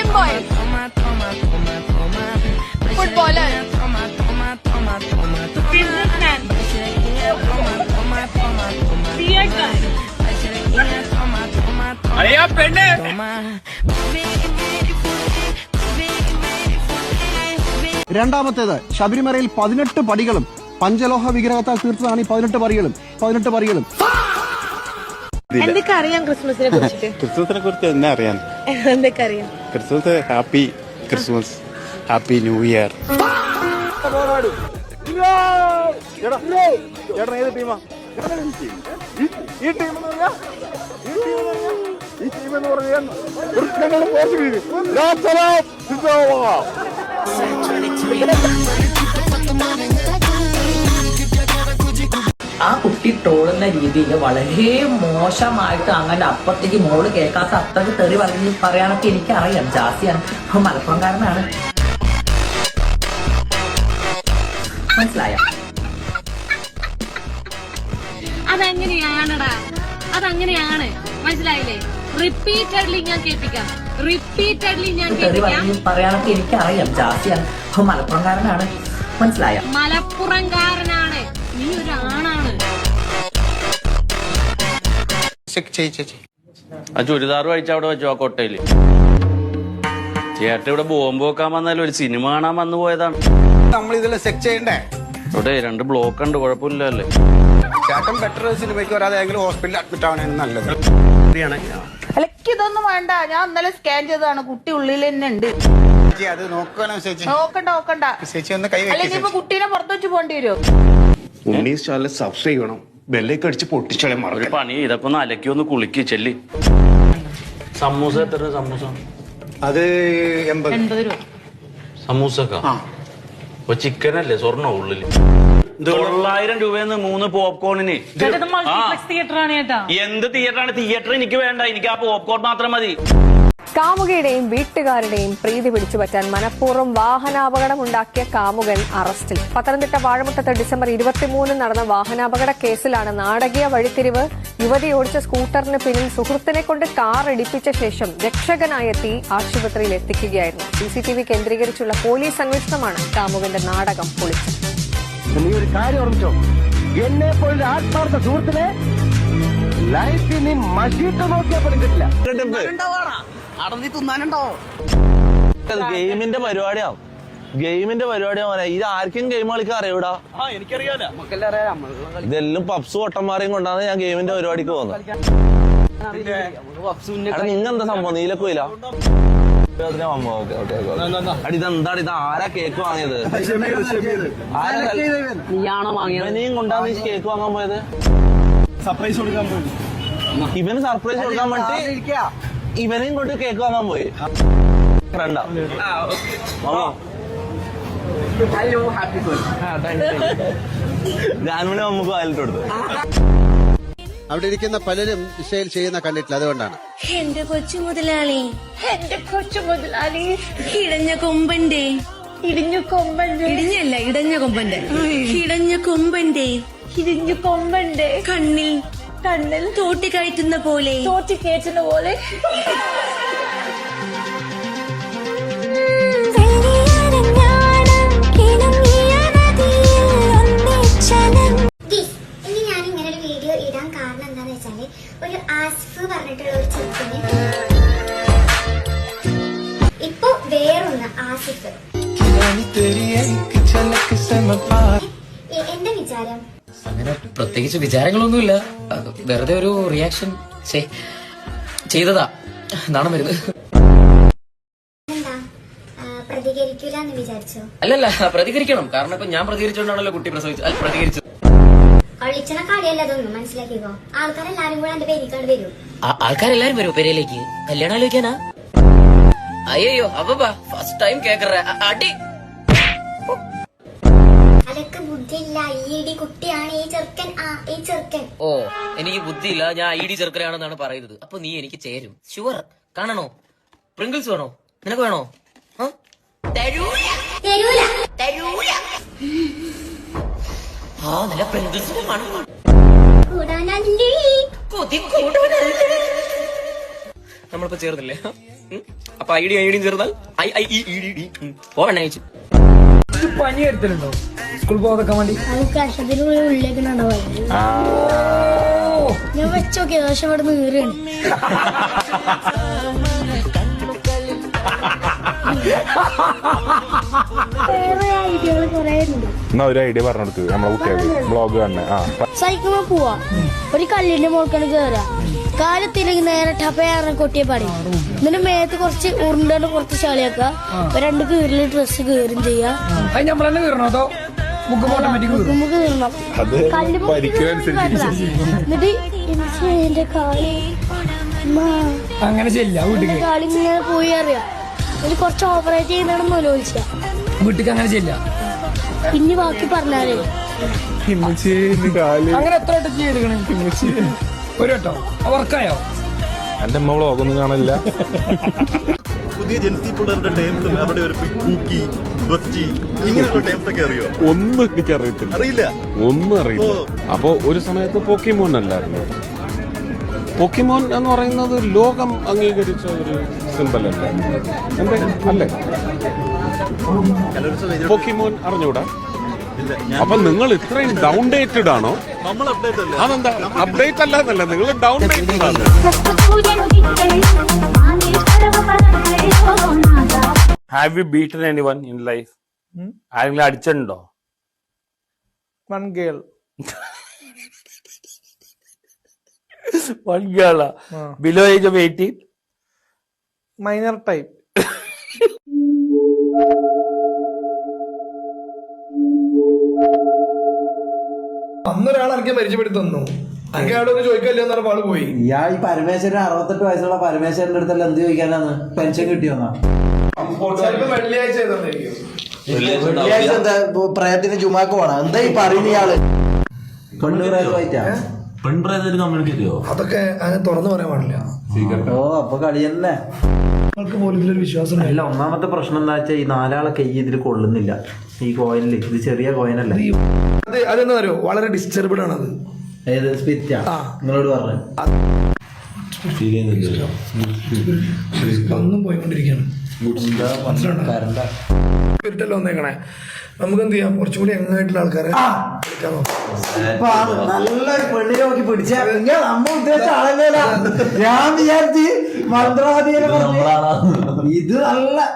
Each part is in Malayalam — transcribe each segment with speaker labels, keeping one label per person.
Speaker 1: Young boy. Footballer.
Speaker 2: Businessman. Beard guy.
Speaker 3: അയ്യാ പെണ്ണ്.
Speaker 4: രണ്ടാമത്തേത് ശബരിമലയിൽ 18 പടികളും പഞ്ചലോഹ വിഗ്രഹത്താൽ തീർത്തതാണ് ഈ 18 പടികളും.
Speaker 2: എന്തൊക്കെ അറിയാം ക്രിസ്മസിനെ കുറിച്ചിട്ട്?
Speaker 5: ക്രിസ്മസിനെ കുറിച്ച് എന്നാ അറിയാൻ?
Speaker 2: എന്തൊക്കെ അറിയാം?
Speaker 5: Christmas happy Christmas, happy new year.
Speaker 4: ഏത് ടീമാ? ഈ ടീം എന്ന് പറഞ്ഞാൽ
Speaker 6: ആ കുട്ടി ട്രോളുന്ന രീതിയിൽ വളരെ മോശമായിട്ട് അങ്ങനെ അപ്പത്തേക്ക് മോള് കേൾക്കാത്ത അത്രയ്ക്ക് തെറി പറയാനൊക്കെ എനിക്കറിയാം. ജാസിയാണ്, മലപ്പുറംകാരനാണ്, മനസ്സിലായോ?
Speaker 2: അതങ്ങനെയാണ്, മനസ്സിലായില്ലേ? റിപ്പീറ്റഡ്ലി ഞാൻ കേൾപ്പിക്കാം.
Speaker 6: പറയാനൊക്കെ എനിക്കറിയാം. ജാസിയാണ്, മലപ്പുറംകാരനാണ്, മനസ്സിലായോ?
Speaker 2: മലപ്പുറംകാരനാണ്, നീ ഒരു ആണാണ്.
Speaker 3: ആ ചുരിദാർ കഴിച്ച അവിടെ വെച്ചു ആ കൊട്ടയില്. ചേട്ടൻ ഇവിടെ ബോംബ് വെക്കാൻ വന്നാലും ഒരു സിനിമ കാണാൻ വന്നു പോയതാണ്.
Speaker 7: നമ്മൾ ഇതെല്ലാം ചെക്ക് ചെയ്യണ്ടേ?
Speaker 3: ഇവിടെ 2 ബ്ലോക്ക് ഉണ്ട്, കുഴപ്പമില്ലല്ലേ?
Speaker 7: ചേട്ടൻ ബെറ്റർ സിനിമയ്ക്ക് വരാതെ ഹോസ്പിറ്റലിൽ അഡ്മിറ്റ് ആവണേന് നല്ലത്.
Speaker 8: അലക്ക് ഇതൊന്നും വേണ്ട, ഞാൻ ഇന്നലെ സ്കാൻ ചെയ്തതാണ്, കുട്ടി ഉള്ളിൽ തന്നെ ഉണ്ട്.
Speaker 7: അത് നോക്കണോ ചേച്ചി?
Speaker 8: നോക്കണ്ട
Speaker 7: ചേച്ചി ഒന്ന് കൈ
Speaker 8: അല്ലെങ്കിൽ ഇപ്പൊ കുട്ടീനെ പുറത്തു വെച്ച് പോകേണ്ടി വരും.
Speaker 5: ഉണ്ണീസ് ചാനൽ സബ്സ്ക്രൈബ് ചെയ്യണം, ബെല്ലേക്ക് അടിച്ച് പൊട്ടിച്ചോളെ
Speaker 3: ഒരു
Speaker 5: മറക്കും.
Speaker 3: പണി ഇതൊക്കെ ഒന്ന് അലക്കി ഒന്ന് കുളിക്ക് ചെല്ലി. സമൂസ എത്ര? സമൂസ
Speaker 7: അത് 80
Speaker 8: രൂപ.
Speaker 3: സമൂസക്ക ഇപ്പൊ ചിക്കൻ അല്ലേ സ്വർണ്ണ ഉള്ളില്? 900 രൂപയെന്ന് 3 പോപ്കോണിന്.
Speaker 2: തിയേറ്റർ ആണ് ചേട്ടാ.
Speaker 3: എന്ത് തിയേറ്ററാണ്? തിയേറ്റർ എനിക്ക് വേണ്ട, എനിക്ക് ആ പോപ്കോൺ മാത്രം മതി.
Speaker 1: കാമുകിയുടെയും വീട്ടുകാരുടെയും പ്രീതി പിടിച്ചുപറ്റാൻ മനഃപൂർവ്വം വാഹനാപകടമുണ്ടാക്കിയ കാമുകൻ അറസ്റ്റിൽ. പത്തനംതിട്ട വാഴമുട്ടത്ത് ഡിസംബർ 23 നടന്ന വാഹനാപകട കേസിലാണ് നാടകീയ വഴിത്തിരിവ്. യുവതി ഓടിച്ച സ്കൂട്ടറിന് പിന്നിൽ സുഹൃത്തിനെ കൊണ്ട് കാർ ഇടിപ്പിച്ച ശേഷം രക്ഷകനായെത്തി ആശുപത്രിയിൽ എത്തിക്കുകയായിരുന്നു. CCTV കേന്ദ്രീകരിച്ചുള്ള പോലീസ് അന്വേഷണമാണ് കാമുകന്റെ നാടകം പൊളിച്ചത്.
Speaker 4: നീ ഒരു കാര്യം ഓർമ്മിച്ചോ, എന്നെ പോലൊരു ആത്മാർത്ഥ സുഹൃത്തിനെ ലൈഫിൽ നീ മഷീട്ട് നോക്കിയാൽ പോലും കിട്ടില്ല.
Speaker 9: ഗെയിമിന്റെ പരിപാടിയാവും, മോനെ. ഇത് ആർക്കും ഗെയിം കളിക്കാൻ അറിയൂടാ? ഇതെല്ലാം പബ്സ് പൊട്ടന്മാരെയും കൊണ്ടാണ് ഞാൻ ഗെയിമിന്റെ പരിപാടിക്ക് പോകുന്നത്. നിങ്ങെന്താ സംഭവം? നീലക്കോയില ഇതെന്താണ്? ഇത് ആരാ കേക്ക് വാങ്ങിയത്? നീയും കൊണ്ടാണ് ഈ കേക്ക് വാങ്ങാൻ പോയത്?
Speaker 4: സർപ്രൈസ് കൊടുക്കാൻ പോയി.
Speaker 9: ഇവന് സർപ്രൈസ് കൊടുക്കാൻ വേണ്ടി ഇവനെയും കൊണ്ട് കേക്ക് വാങ്ങാൻ പോയി. ഫ്രണ്ടാ ജാൻമണി നമുക്ക് വാലിട്ട് കൊടുത്തു.
Speaker 10: അവിടെ ഇരിക്കുന്ന പലരും ഇഷയിൽ ചെയ്യുന്ന കണ്ടിട്ടില്ല, അതുകൊണ്ടാണ്.
Speaker 11: എന്റെ കൊച്ചു മുതലാളി ഇടഞ്ഞ കൊമ്പന്റെ കണ്ണിൽ തോട്ടി കയറ്റുന്ന പോലെ ഒരു ആസിഫ് പറഞ്ഞിട്ടുള്ള ഒരു ചെറുക്കന് ഇപ്പൊ വേറൊന്ന് ആസിഫ്. എന്റെ വിചാരം
Speaker 6: അങ്ങനെ പ്രത്യേകിച്ച് വിചാരങ്ങളൊന്നുമില്ല, വെറുതെ ഒരു റിയാക്ഷൻ ചെയ്തതാ. നാണം വരുന്നത്.
Speaker 11: എന്താ പ്രതികരിക്കൂല എന്ന് വിചാരിച്ചോ?
Speaker 6: അല്ലല്ല, പ്രതികരിക്കണം. കാരണം ഇപ്പൊ ഞാൻ പ്രതികരിച്ചോണ്ടാണല്ലോ കുട്ടി പ്രതികരിച്ചത്.
Speaker 11: കളിച്ചണ കളിയല്ല അതൊന്നും, മനസ്സിലാക്കിക്കോ. ആൾക്കാരെല്ലാരും കൂടെ എന്റെ പേരിക്കാണ്ട് വരും.
Speaker 6: ആൾക്കാരെല്ലാരും വരും പെരയിലേക്ക്? കല്യാണം ആലോചിക്കാനാ? അയ്യോ അപ്പ ഫസ്റ്റ് ടൈം കേക്കറ അടി.
Speaker 11: അതൊക്കെ ബുദ്ധിയില്ല, ഈടി കുട്ടിയാണ് ഈ ചെറുക്കൻ. ഈ ചെറുക്കൻ
Speaker 6: ഓ, എനിക്ക് ബുദ്ധിയില്ല, ഞാൻ ID ചെറുക്കനാണെന്നാണ് പറയുന്നത്. അപ്പൊ നീ എനിക്ക് ചേരും. ഷുവർ. കാണണോ? പ്രിങ്കിൾസ് വേണോ? നിനക്ക് വേണോ? തരൂല. നല്ല പ്രിങ്കിൾസിന്റെ മണം. നമ്മളിപ്പോ ചേർന്നില്ലേ? അപ്പൊ ഐഡിയും ചേർന്നാൽ IIEDD പോകണ അയച്ചു.
Speaker 9: പനി എടുത്തിട്ടുണ്ടോ സ്കൂൾ പോകാൻ വേണ്ടി?
Speaker 11: ഞാൻ വെച്ചോക്കെ ദോഷം ഇവിടെ നീറാണ്. ഐഡിയകൾ കൊറേ ഉണ്ട്.
Speaker 5: എന്നാ ഒരു ഐഡിയ പറഞ്ഞെടുത്ത് നമ്മളെ കുട്ടികൾക്ക് ബ്ലോഗ് തന്നെ.
Speaker 11: സൈക്കിൾ പോവാ, ഒരു കല്ലിന്റെ മുകൾക്കാണ് കേറാ, കാലത്തില്ലെങ്കിൽ നേരെ ടപ്പയാറിനെ കൊട്ടിയെ പറയും. എന്നിട്ട് മേത്ത് കുറച്ച് ഉരുണ്ടോണ്ട് കുറച്ച് ചളിയാക്ക, 2 കീറില് ഡ്രസ്സ് കീറും ചെയ്യാ.
Speaker 9: നമ്മൾ തന്നെ കീറണോ അതോ
Speaker 11: മുക്ക് കീറണം. എന്നിട്ട് എന്റെ കാലി
Speaker 9: അങ്ങനെ ചെയ്യില്ല വീട്ടിക്ക്.
Speaker 11: കാലിങ്ങനെ പോയി അറിയാം. ഒരു കുറച്ച് ഓപ്പറേറ്റ് ചെയ്യുന്നതാണെന്ന് ആലോചിച്ച
Speaker 9: വീട്ടിക്ക് അങ്ങനെ ചെയ്യില്ല.
Speaker 11: പിന്നെ ബാക്കി പറഞ്ഞാലേ
Speaker 9: അങ്ങനെ എത്ര വട്ടം ചെയ്തിരിക്കണം? ഒരു വട്ടോ വർക്കായോ?
Speaker 5: എന്റെ അമ്മ വ്ളോഗൊന്നും കാണില്ല.
Speaker 4: പുതിയ ജെൻസി പിള്ളേരുടെ ടൈംസും അവിടെ ഒരു കുക്കി ബസ്റ്റി ഇങ്ങനെയുള്ള ടൈംസ് ഒക്കെ അറിയോ?
Speaker 5: ഒന്നും എനിക്ക് അറിയത്തില്ല.
Speaker 4: അറിയില്ല,
Speaker 5: ഒന്നും അറിയില്ല. അപ്പൊ ഒരു സമയത്ത് പോക്കിമോൻ അല്ലായിരുന്നു. പോക്കിമോൻ എന്ന് പറയുന്നത് ലോകം അംഗീകരിച്ച ഒരു സിമ്പൽ അല്ലേ? അല്ലേ? പോക്കിമോൻ അറിഞ്ഞൂടാ? അപ്പൊ നിങ്ങൾ ഇത്രയും ഡൗൺ ഡേറ്റഡ് ആണോ?
Speaker 4: നമ്മൾ അപ്ഡേറ്റ് അല്ലേ?
Speaker 5: അതെന്താ അപ്ഡേറ്റ് അല്ല എന്നല്ല, നിങ്ങൾ ഡൗൺ ഡേറ്റഡ് ആണ്.
Speaker 3: Have you beaten anyone in life? ആരെങ്കിലും അടിച്ചിട്ടുണ്ടോ?
Speaker 9: One girl.
Speaker 3: One girl, below age of 18?
Speaker 9: Minor type. അന്നൊരാളെ പരിചയപ്പെടുത്തി തന്നു. അയാളോട് ചോദിക്കല്ലോ എന്ന് പറഞ്ഞ ആള് പോയി. ഇയാൾ ഈ പരമേശ്വരൻ 68 വയസ്സുള്ള പരമേശ്വരന്റെ അടുത്തല്ല എന്ത് ചോദിക്കാനാന്ന്? പെൻഷൻ കിട്ടിയോന്നാ?
Speaker 8: വെള്ളിയാഴ്ച
Speaker 9: വെള്ളിയാഴ്ച എന്താ പ്രയത്തിന് ചുമാക്ക് പോണ? എന്താ ഈ പറയുന്ന ഇയാള്? പെണ്ണുറായിട്ടാ?
Speaker 8: അതൊക്കെ അങ്ങനെ തുറന്നു പറയാൻ പാടില്ല.
Speaker 9: ഓ അപ്പൊ കളി തന്നെ.
Speaker 8: നമ്മൾക്ക് പോലും ഇതിലൊരു വിശ്വാസം
Speaker 9: അല്ല, ഒന്നാമത്തെ പ്രശ്നം എന്താ വെച്ചാൽ ഈ 4 ആളെ കൈ ഇതിൽ കൊള്ളുന്നില്ല. ഈ കോയിനില് ഇത് ചെറിയ കോയിനല്ലേ?
Speaker 8: അതെന്താ പറയുക, വളരെ ഡിസ്റ്റർബ്ഡ് ആണത്.
Speaker 9: ഏത് സ്പിരിറ്റാ? നിങ്ങളോട് പറഞ്ഞു
Speaker 8: ഒന്നും പോയിക്കൊണ്ടിരിക്കുകയാണ്. സ്പിരിറ്റല്ല വന്നേക്കണേ. നമുക്ക് എന്ത് ചെയ്യാം, കുറച്ചുകൂടി എങ്ങായിട്ടുള്ള ആൾക്കാരെ
Speaker 9: നല്ലൊരു പെണ്ണിനെ നോക്കി പിടിച്ച നമ്മ ഉദ്ദേശിച്ച ആളല്ലോ. ഞാൻ വിചാരിച്ച് മന്ത്രവാദിയെ ഇത്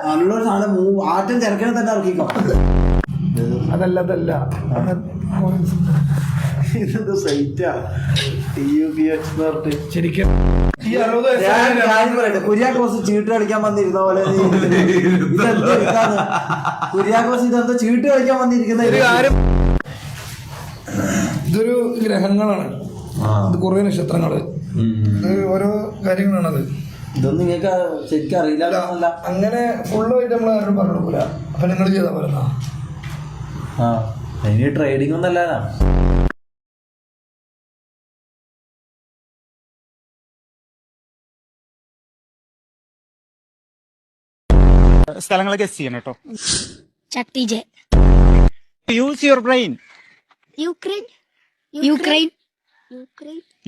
Speaker 9: നല്ലൊരു സാധനം ആറ്റം ചെറുക്കനെ തന്നെ ഇറക്കിക്കോ.
Speaker 8: അതല്ല
Speaker 9: ഇതെന്ത് സൈറ്റാ?
Speaker 8: ശരിക്കും ഈ 60
Speaker 9: പറയട്ടെ, കുര്യാക്കോസ് ചീട്ട് കളിക്കാൻ വന്നിരുന്ന പോലെ കുര്യാക്കോസ് ഇതെന്താ ചീട്ട് കളിക്കാൻ വന്നിരിക്കുന്ന?
Speaker 8: ഇതൊരു ഗ്രഹങ്ങളാണ്, ഇത് കുറെ നക്ഷത്രങ്ങള്, ഇത് ഓരോ കാര്യങ്ങളാണത്.
Speaker 9: ഇതൊന്നും നിങ്ങൾക്ക് ശരിക്കും അറിയില്ല.
Speaker 8: അങ്ങനെ ഫുള്ളായിട്ട് നമ്മൾ ആരും പറഞ്ഞു കൊടുക്കൂല. അപ്പൊ നിങ്ങൾ ചെയ്താ പറയുന്ന
Speaker 9: അതിന് ട്രേഡിംഗ് ഒന്നല്ല.
Speaker 12: സ്ഥലങ്ങളൊക്കെ ഗസ് ചെയ്യണം കേട്ടോ.
Speaker 11: ചട്ടിജെ,
Speaker 12: യൂസ് യുവർ ബ്രെയിൻ.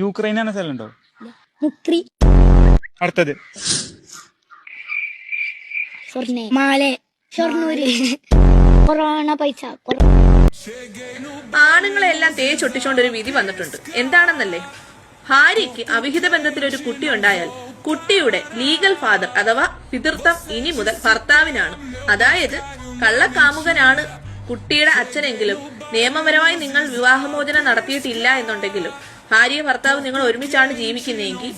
Speaker 12: യുക്രൈൻ എന്ന സ്ഥലം ഉണ്ടോ? അടുത്തത്
Speaker 11: മാലെ, ഷൊർണൂര്, കൊറോണ പൈസ.
Speaker 2: ആണുങ്ങളെല്ലാം തേച്ചൊട്ടിച്ചോണ്ടൊരു വിധി വന്നിട്ടുണ്ട്. എന്താണെന്നല്ലേ? ഭാര്യയ്ക്ക് അവിഹിത ബന്ധത്തിൽ ഒരു കുട്ടി ഉണ്ടായാൽ കുട്ടിയുടെ ലീഗൽ ഫാദർ അഥവാ പിതൃത്വം ഇനി മുതൽ ഭർത്താവിനാണ്. അതായത് കള്ളക്കാമുകനാണ് കുട്ടിയുടെ അച്ഛനെങ്കിലും നിയമപരമായി നിങ്ങൾ വിവാഹമോചനം നടത്തിയിട്ടില്ല എന്നുണ്ടെങ്കിലും ഭാര്യ ഭർത്താവ് നിങ്ങൾ ഒരുമിച്ചാണ് ജീവിക്കുന്നതെങ്കിൽ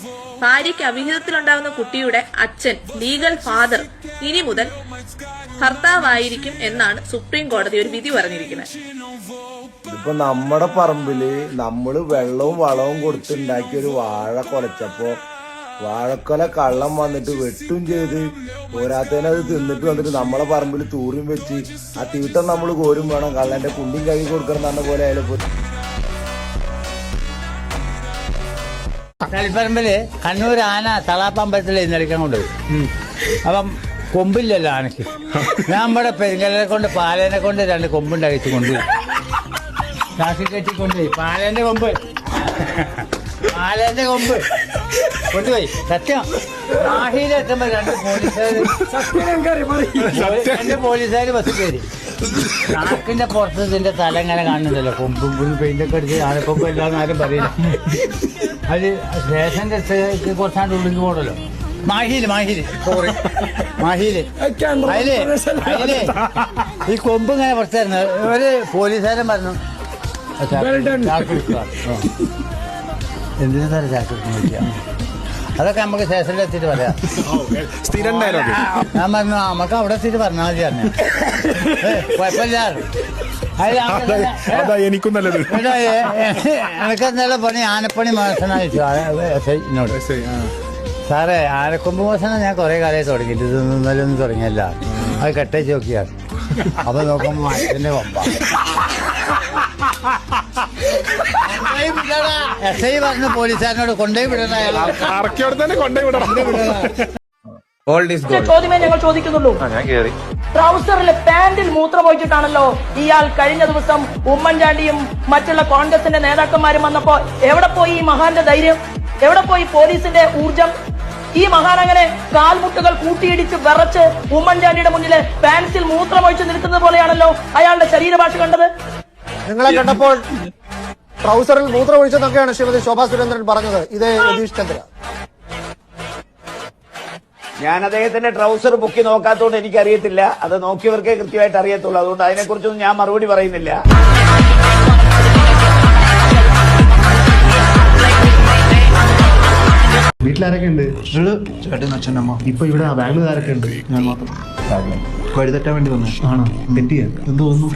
Speaker 2: ഭാര്യയ്ക്ക് അവിഹിതത്തിലുണ്ടാകുന്ന കുട്ടിയുടെ അച്ഛൻ ലീഗൽ ഫാദർ ഇനി മുതൽ ഭർത്താവായിരിക്കും എന്നാണ് സുപ്രീം കോടതി ഒരു വിധി പറഞ്ഞിരിക്കുന്നത്.
Speaker 4: ഇപ്പൊ നമ്മുടെ പറമ്പില് നമ്മള് വെള്ളവും വളവും കൊടുത്തുണ്ടാക്കിയ ഒരു വാഴ കൊലച്ചപ്പോ വാഴക്കൊല കള്ളം വന്നിട്ട് വെട്ടും ചെയ്ത് പോരാത്തതിനത് തിന്നിട്ട് വന്നിട്ട് നമ്മളെ പറമ്പിൽ തൂറിയും വെച്ച് ആ തീട്ടം നമ്മൾ കോരും വേണം, കള്ളന്റെ കുണ്ടിയും കഴുകി കൊടുക്കണം എന്ന് പറഞ്ഞ പോലെ ആയാലും
Speaker 9: തളിപ്പറമ്പില് കണ്ണൂർ ആന തളാപ്പമ്പലത്തിൽ എഴുന്നള്ളിക്കാൻ കൊണ്ടുപോയി. അപ്പം കൊമ്പില്ലല്ലോ ആനക്ക്. ഞാൻ ഇവിടെ പെരുങ്കലിനെ കൊണ്ട് പാലേനെ കൊണ്ട് 2 കൊമ്പുണ്ടാക്കി കൊണ്ടുപോയി. കാക്കി കെട്ടിക്കൊണ്ടുപോയി. പാലേന്റെ കൊമ്പ് കൊണ്ടുപോയി. സത്യം മാഹിയിലെത്തുമ്പോ രണ്ട് പോലീസുകാർ ബസ് കയറി. നാക്കിന്റെ പുറത്ത് ഇതിന്റെ തല ഇങ്ങനെ കാണുന്നുണ്ടല്ലോ, കൊമ്പും പെയിന്റൊക്കെ അടിച്ച് ആനക്കൊമ്പ് എല്ലാന്ന് ആരും പറയില്ല. അത് സ്റ്റേഷന്റെ കുറച്ചാണ്ട് ഉള്ളിൽ പോകണല്ലോ. മാഹിയില് അതില് ഈ കൊമ്പ് ഇങ്ങനെ പുറത്തായിരുന്നു. ഒരു പോലീസുകാരൻ പറഞ്ഞു ചാക്ക് എടുക്കുക. എന്തിനാ സാറേ ചാക്ക് എടുക്കാൻ? അതൊക്കെ നമുക്ക് സ്റ്റേഷനിൽ എത്തിയിട്ട് പറയാം. ഞാൻ പറഞ്ഞു നമുക്ക് അവിടെ എത്തിയിട്ട് പറഞ്ഞാൽ മതി പറഞ്ഞു. കുഴപ്പമില്ല.
Speaker 5: എനിക്കും നല്ലത്.
Speaker 9: എനിക്ക് എന്തായാലും പണി ആനപ്പണി മോശനായി എന്നോട്. സാറേ ആനക്കൊമ്പ് മോശന ഞാൻ കുറെ കാലമായി തുടങ്ങിയിട്ട്, ഇതൊന്നും ഇന്നലെ ഒന്നും തുടങ്ങിയല്ല. അത് കെട്ടേച്ച് നോക്കിയാൽ അപ്പൊ നോക്കുമ്പോ മാറ്റത്തിന്റെ കൊമ്പ. SI പറഞ്ഞു പോലീസുകാരനോട് കൊണ്ടുപോയി വിടണ.
Speaker 8: ചോദ്യമേ ഞങ്ങൾ ചോദിക്കുന്നുള്ളൂ. ട്രൗസറിലെ പാന്റിൽ മൂത്രം ഒഴിച്ചിട്ടാണല്ലോ ഇയാൾ കഴിഞ്ഞ ദിവസം ഉമ്മൻചാണ്ടിയും മറ്റുള്ള കോൺഗ്രസിന്റെ നേതാക്കന്മാരും വന്നപ്പോ എവിടെ പോയി ഈ മഹാന്റെ ധൈര്യം? എവിടെ പോയി പോലീസിന്റെ ഊർജം? ഈ മഹാൻ അങ്ങനെ കാൽമുട്ടുകൾ കൂട്ടിയിടിച്ച് വിറച്ച് ഉമ്മൻചാണ്ടിയുടെ മുന്നില് പാൻസിൽ മൂത്രമൊഴിച്ച് നിൽക്കുന്നത് പോലെയാണല്ലോ അയാളുടെ ശരീരഭാഷ കണ്ടത്.
Speaker 7: നിങ്ങളെ കണ്ടപ്പോൾ ട്രൗസറിൽ മൂത്രം ഒഴിച്ചെന്നൊക്കെയാണ് ശ്രീമതി ശോഭാ സുരേന്ദ്രൻ പറഞ്ഞത്. ഇത് രതീഷ് ചന്ദ്ര.
Speaker 13: ഞാൻ അദ്ദേഹത്തിന്റെ ട്രൗസർ പൊക്കി നോക്കാത്തതുകൊണ്ട് എനിക്കറിയത്തില്ല. അത് നോക്കിയവർക്കേ കൃത്യമായിട്ട് അറിയത്തുള്ളൂ. അതുകൊണ്ട് അതിനെക്കുറിച്ചൊന്നും ഞാൻ മറുപടി പറയുന്നില്ല.
Speaker 10: വീട്ടിലാരൊക്കെ ഉണ്ട്? ചേട്ടൻ അച്ഛനമ്മ. ഇപ്പൊ ഇവിടെ ബാംഗ്ലൂരാരൊക്കെ ഉണ്ട്? ഞാൻ മാത്രം. വഴിതെറ്റാൻ വേണ്ടി വന്നേ ആണോ? തെറ്റിയ എന്ത് തോന്നുന്നു?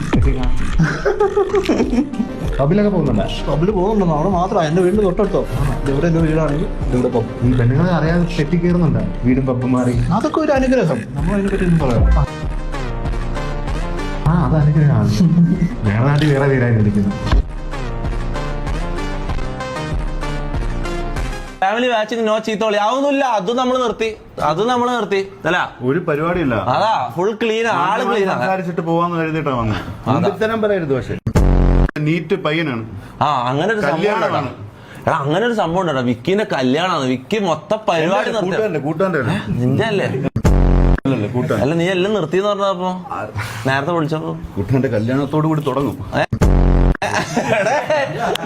Speaker 10: പബ്ബിലൊക്കെ പോകുന്നുണ്ടോ? പബ്ബിൽ പോകുന്നുണ്ടോ? അവിടെ മാത്രം. എന്റെ വീടിന് തൊട്ടടുത്തോ? ഇവിടെ എന്റെ വീടാണെങ്കിൽ ഇവിടെ പബ്. ഈ പെണ്ണുങ്ങളെ അറിയാതെ തെറ്റിക്കയറുന്നുണ്ടോ? വീടും പബ്ബും മാറി. അതൊക്കെ ഒരു അനുഗ്രഹം. നമ്മൾ അതിനെ പറ്റി ഒന്നും പറയാം. അത് അനുഗ്രഹമാണ്. വേറെ നാട്ടിൽ വേറെ വീടായിരിക്കുന്നു.
Speaker 13: ഫാമിലി മാച്ചിന് നോ ചീത്തോളി ആവുന്നില്ല. അത് നമ്മൾ നിർത്തി അല്ല
Speaker 10: ഒരു പരിപാടിയില്ല.
Speaker 13: അതാ ഫുൾ ക്ലീൻ. ആള് ക്ലീൻ
Speaker 10: സംസാരിച്ചിട്ട് പോവാന്ന് കരുതിയിട്ടാ വന്നത്. പറയരുത്. പക്ഷെ നീറ്റ് പയ്യനാണ്.
Speaker 13: അങ്ങനെ ഒരു സംഭവം. അങ്ങനെ ഒരു സംഭവം ഉണ്ടോ? വിക്കിന്റെ കല്യാണമാണ്. വിക്കി മൊത്തം പരിപാടി
Speaker 10: കൂട്ടാന്റെ
Speaker 13: നിന്റെ അല്ലേ? അല്ല നീ എല്ലാം നിർത്തിന്ന് പറഞ്ഞപ്പോ നേരത്തെ വിളിച്ചപ്പോ
Speaker 10: കൂട്ടാന്റെ കല്യാണത്തോടു കൂടി തുടങ്ങും.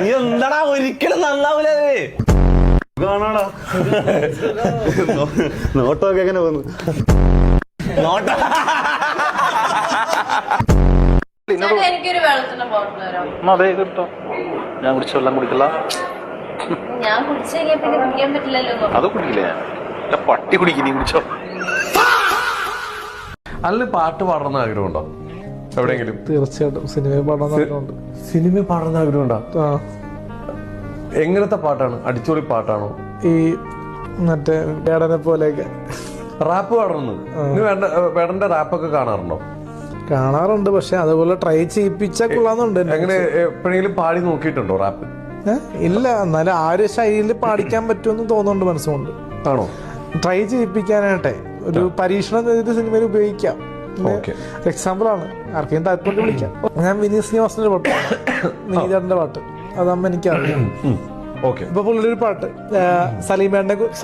Speaker 13: നീ എന്താടാ ഒരിക്കലും നന്നാവൂലേ?
Speaker 10: നോട്ടമൊക്കെ എങ്ങനെ വന്നു?
Speaker 11: എനിക്കൊരു വെള്ളത്തിന്റെ ബോട്ടിൽ
Speaker 3: ഞാൻ കുടിച്ച വെള്ളം കുടിക്കില്ല.
Speaker 11: ഞാൻ കുടിച്ചു കഴിഞ്ഞാൽ പിന്നെ കുടിക്കാൻ പറ്റില്ലല്ലോ.
Speaker 3: അത് കുടിക്കില്ല. ഞാൻ പട്ടി കുടിക്കും. നീ കുടിച്ചോ?
Speaker 5: അല്ല പാട്ട് പാടണമെന്ന് ആഗ്രഹമുണ്ടോ എവിടെയെങ്കിലും?
Speaker 12: തീർച്ചയായിട്ടും സിനിമ പാടാൻ ആഗ്രഹമുണ്ട്.
Speaker 5: സിനിമ പാടുന്ന ആഗ്രഹമുണ്ടോ? എങ്ങനത്തെ പാട്ടാണ്? അടിച്ചൊളി പാട്ടാണോ?
Speaker 12: ഈ മറ്റേ വേടനെ പോലെയൊക്കെ
Speaker 5: റാപ്പ് പാടുന്നത്? വേടന്റെ റാപ്പൊക്കെ കാണാറുണ്ടോ?
Speaker 12: കാണാറുണ്ട്. പക്ഷെ അതുപോലെ ട്രൈ ചെയ്യിപ്പിച്ചാൽ കൊള്ളാന്നുണ്ട്.
Speaker 5: എങ്ങനെ എപ്പോഴെങ്കിലും പാടി നോക്കിയിട്ടുണ്ടോ റാപ്പ്?
Speaker 12: ഇല്ല, എന്നാലും ആ ഒരു ശൈലിയിൽ പാടിക്കാൻ പറ്റുമെന്ന് തോന്നുന്നുണ്ട് മനസ്സുകൊണ്ട്.
Speaker 5: ആണോ?
Speaker 12: ട്രൈ ചെയ്യിപ്പിക്കാനായിട്ടെ ഒരു പരീക്ഷണം ചെയ്തിട്ട് സിനിമയിൽ ഉപയോഗിക്കാം. എക്സാമ്പിൾ ആണ്. ആർക്കെങ്കിലും താല്പര്യം വിളിക്കാം. ഞാൻ വിനീത് ശ്രീനിവാസന്റെ പാട്ട്, നീതന്റെ പാട്ട്, അതാകുമ്പോ എനിക്കറിയാം. ഇപ്പൊ പുള്ളിയുടെ ഒരു പാട്ട്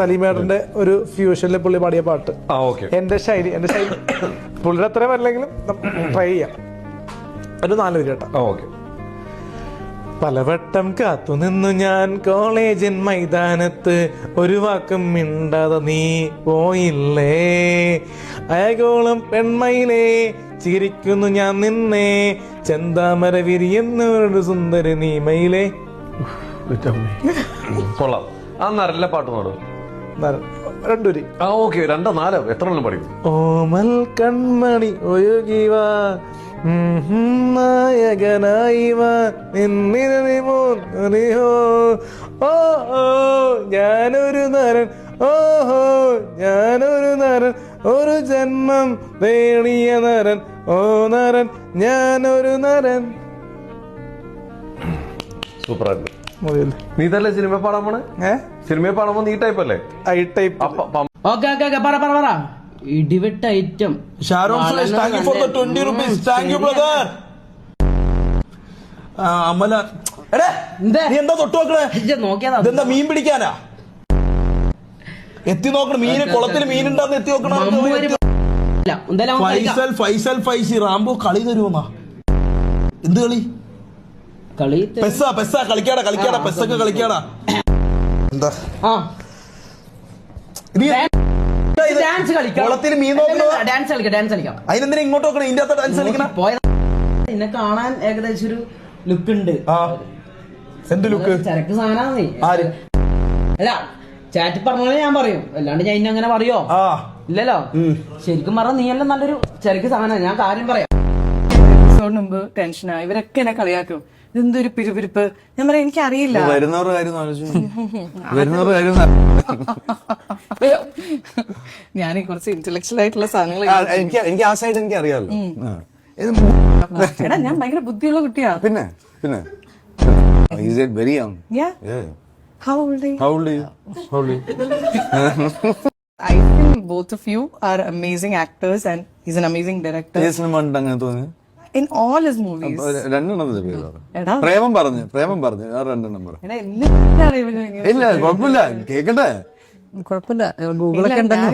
Speaker 12: സലീമേടന്റെ ഒരു ഫ്യൂഷനിൽ പുള്ളി പാടിയ പാട്ട്. എന്റെ ശൈലി പുള്ളിയുടെ അത്രയും അല്ലെങ്കിലും ട്രൈ ചെയ്യാം. ഒരു 4 വരി കേട്ടോ. പലവട്ടം കാത്തുനിന്നു ഞാൻ കോളേജിൻ മൈതാനത്ത്, ഒരു വാക്കും മിണ്ടാതെ നീ പോയില്ലേ. അയകോളം പെൺമയിലേ ചിരിക്കുന്നു ഞാൻ നിന്നെ, ചെന്താമര വിരിയുന്നൊരു സുന്ദര നീമയിലേ.
Speaker 5: കൊള്ളാം. ആ നരല്ല പാട്ട് നോട്.
Speaker 12: 2 വരി.
Speaker 5: 2 4 എത്ര എണ്ണം പഠിക്കും?
Speaker 12: ഓമൽ കൺമണി ഒഴുകിവാ നായകനായിവാ ഞാനൊരു നരൻ, ഓഹോ ഞാനൊരു നരൻ, ഒരു ജന്മം തേടിയ നരൻ, ഓ നരൻ ഞാനൊരു നരൻ.
Speaker 5: സൂപ്പറായിട്ട്. നീ തന്നെ സിനിമ പാടാൻ പോണേ? സിനിമ പാടുമ്പോ നീ ടൈപ്പ് അല്ലേ?
Speaker 6: ഇടിവെട്ട ഐറ്റം.
Speaker 13: എന്താ തൊട്ട് നോക്കണേ? നോക്കിയതാ. മീൻ പിടിക്കാനാ?
Speaker 10: എത്തി നോക്കണം, മീന് കുളത്തിൽ മീനുണ്ടാന്ന് എത്തി നോക്കണം. ഫൈസൽ ഫൈസി റാംബോ കളി തരുമെന്നാ. എന്ത് കളി? പെസ്സാ കളിക്കാടാ പെസ്സൊക്കെ കളിക്കാടാ. എന്താ കുളത്തിൽ മീൻ നോക്കണോ?
Speaker 8: ഡാൻസ് കളിക്കാം.
Speaker 10: അതിനെന്തിനാ ഇങ്ങോട്ട് നോക്കണം? ഇതിന്റെ അകത്ത് ഡാൻസ് കളിക്കണം.
Speaker 8: എന്നെ കാണാൻ ഏകദേശം ഒരു ലുക്ക് ഉണ്ട്.
Speaker 10: എന്ത് ലുക്ക്?
Speaker 8: ചരക്ക് സാധനം.
Speaker 10: ആര്?
Speaker 8: അല്ല, ചാറ്റ് പറഞ്ഞോളെ ഞാൻ പറയും, അല്ലാണ്ട് ഞാൻ ഇന്നെ അങ്ങനെ പറയോ? ഇല്ലല്ലോ. ശരിക്കും പറഞ്ഞ നീ എല്ലാം നല്ലൊരു ചരക്ക് സാധനം. ഞാൻ കാര്യം പറയാം.
Speaker 14: എപ്പിസോഡിന് മുമ്പ് ടെൻഷനാ, ഇവരൊക്കെ എന്നെ കളിയാക്കും, ഇതെന്തൊരു പിരിപിരിപ്പ്. ഞാൻ പറയാം എനിക്കറിയില്ല.
Speaker 10: വരുന്നവരുടെ കാര്യം
Speaker 14: ഞാൻ കുറച്ച് ഇന്റലക്ച്വൽ ആയിട്ടുള്ള സാധനങ്ങൾ
Speaker 10: എനിക്ക് ആ സൈഡ് എനിക്ക് അറിയാമല്ലോ.
Speaker 14: എടാ, ഞാൻ ഭയങ്കര ബുദ്ധിയുള്ള കുട്ടിയാ.
Speaker 10: പിന്നെ very young.
Speaker 14: How old are you?
Speaker 10: How old are you?
Speaker 14: I think both of you are amazing actors and he's an amazing director.
Speaker 10: അങ്ങനെ തോന്നി
Speaker 14: In all his movies.
Speaker 10: രണ്ടെണ്ണത്തിന്റെ പേര് പ്രേമം പറഞ്ഞു ആ രണ്ടെണ്ണം പറ.
Speaker 14: എടാ, എല്ലാം അറിയില്ല.
Speaker 10: ഇല്ല കുഴപ്പമില്ല, കേക്കട്ടെ.
Speaker 14: കുഴപ്പമില്ല, ഗൂഗിളൊക്കെ ഉണ്ടല്ലോ.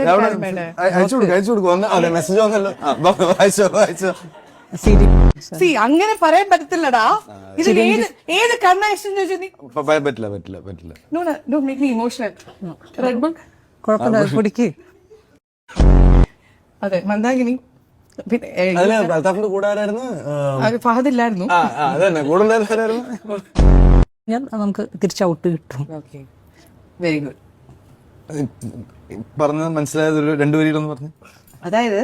Speaker 10: അയച്ചു കൊടുക്കും. അതെ, മെസ്സേജ് വന്നല്ലോ. വായിച്ചോ.
Speaker 14: See, അങ്ങനെ പറയാൻ പറ്റത്തില്ലടാ. ഇതിൽ ഏത് കണ്ണാക്ഷൻ ചോദിച്ചു നീ?
Speaker 10: പറ്റില്ല.
Speaker 14: No, don't make me emotional. Red Bull? കുഴപ്പമില്ല, കുടിക്ക്. അതെ, മന്ദാകിനി.
Speaker 10: കൂടെ ആരായിരുന്നു?
Speaker 14: ഫഹദില്ലായിരുന്നു.
Speaker 10: കൂടെ ഉണ്ടായിരുന്നു.
Speaker 14: ഞാൻ നമുക്ക് തിരിച്ചൗട്ട് കിട്ടും. Okay, very good.
Speaker 10: പറഞ്ഞത് മനസ്സിലായത് രണ്ടുപേരിലൊന്ന് പറഞ്ഞു.
Speaker 14: അതായത്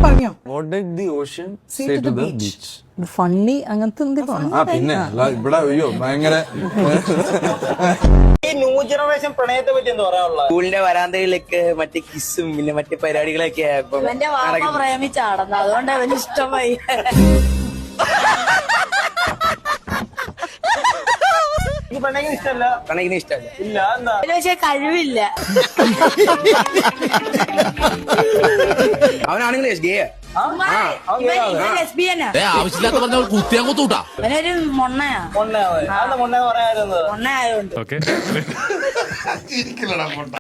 Speaker 14: പറഞ്ഞോ,
Speaker 10: What did the ocean say to the beach?
Speaker 14: Funny അങ്ങനത്തെ
Speaker 10: പിന്നെ ഇവിടെ അയ്യോ ഭയങ്കര.
Speaker 8: ഈ ന്യൂ ജനറേഷൻ പ്രണയത്തെ പറ്റി എന്താ പറയാനുള്ള? സ്കൂളിന്റെ വരാന്തയിലൊക്കെ മറ്റേ കിസ്സും പിന്നെ മറ്റേ പരിപാടികളൊക്കെ
Speaker 11: പ്രേമിച്ചാടന്നു, അതുകൊണ്ട് അവന് ഇഷ്ടമായി.
Speaker 8: പ്രണയിന് ഇഷ്ടമല്ല. ഇല്ല, എന്താ?
Speaker 11: പക്ഷെ കഴിവില്ല.
Speaker 8: അവനാണെങ്കിൽ
Speaker 11: അവനൊരു മൊണ്ണയാ.
Speaker 8: മൊണ്ണ പറയാറുണ്ട്.
Speaker 11: മൊണ്ണയായോണ്ട്